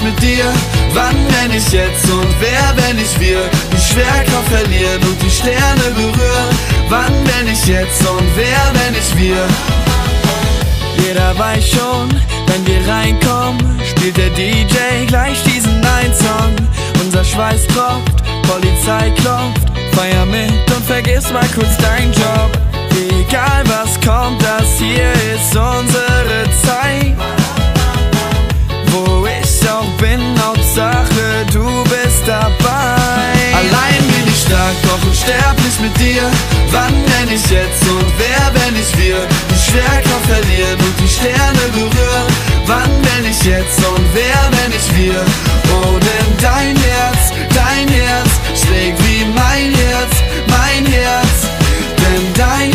mit dir? Wann, wenn ich jetzt? Und wer, wenn ich wir? Die Schwerkraft verlieren und die Sterne berühren. Wann, wenn ich jetzt? Und wer, wenn ich wir? Jeder weiß schon, wenn wir reinkommen, spielt der DJ gleich diesen Night-Song. Unser Schweiß tropft, Polizei klopft, feier mit und vergiss mal kurz deinen Job. Egal was kommt, das hier ist unsere Zeit. Wo ich auch bin, Hauptsache du bist dabei. Allein bin ich stark, doch unsterblich mit dir. Wann, wenn ich jetzt? Und wer, wenn ich wir? Die Schwerkraft verlieren und die Sterne berühren. Wann, wenn ich jetzt? Und wer, wenn ich wir? Oh, denn dein Herz schlägt wie mein Herz, mein Herz. Denn dein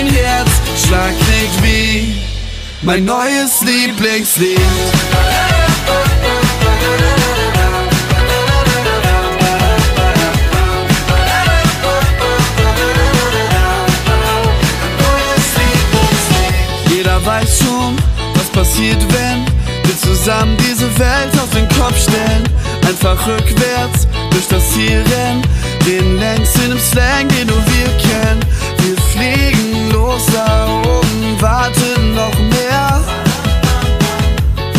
Herzschlag klingt wie mein neues Lieblingslied. Jeder weiß schon, was passiert, wenn wir zusammen diese Welt auf den Kopf stellen. Einfach rückwärts durch das Ziel rennen, reden längs in dem Slang, den nur wir kennen. Wir fliegen los da oben, warten noch mehr.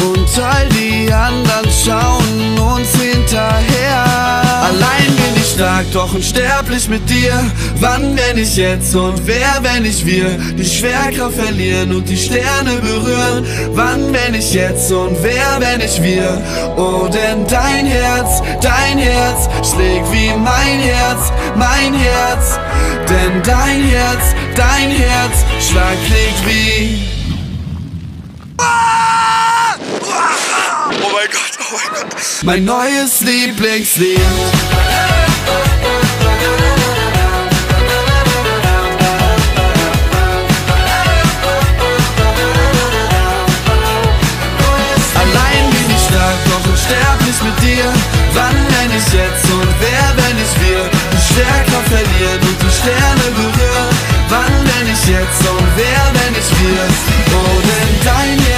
Und all die anderen schauen uns hinterher. Allein bin ich stark, doch unsterblich mit dir. Wann, wenn ich jetzt? Und wer, wenn ich wir? Die Schwerkraft verlieren und die Sterne berühren. Wann, wenn ich jetzt? Und wer, wenn ich wir? Oh, denn dein Herz schlägt wie mein Herz, mein Herz. Denn dein Herzschlag klingt wie... Oh mein Gott. mein neues Lieblingslied. Allein bin ich stark, doch unsterblich mit dir. Wann, wenn ich jetzt? Und wer, wenn ich wir? Die Schwerkraft verlieren und die Sterne berühren. Wann, wenn ich jetzt? Und wer, wenn ich wir? Oh, denn dein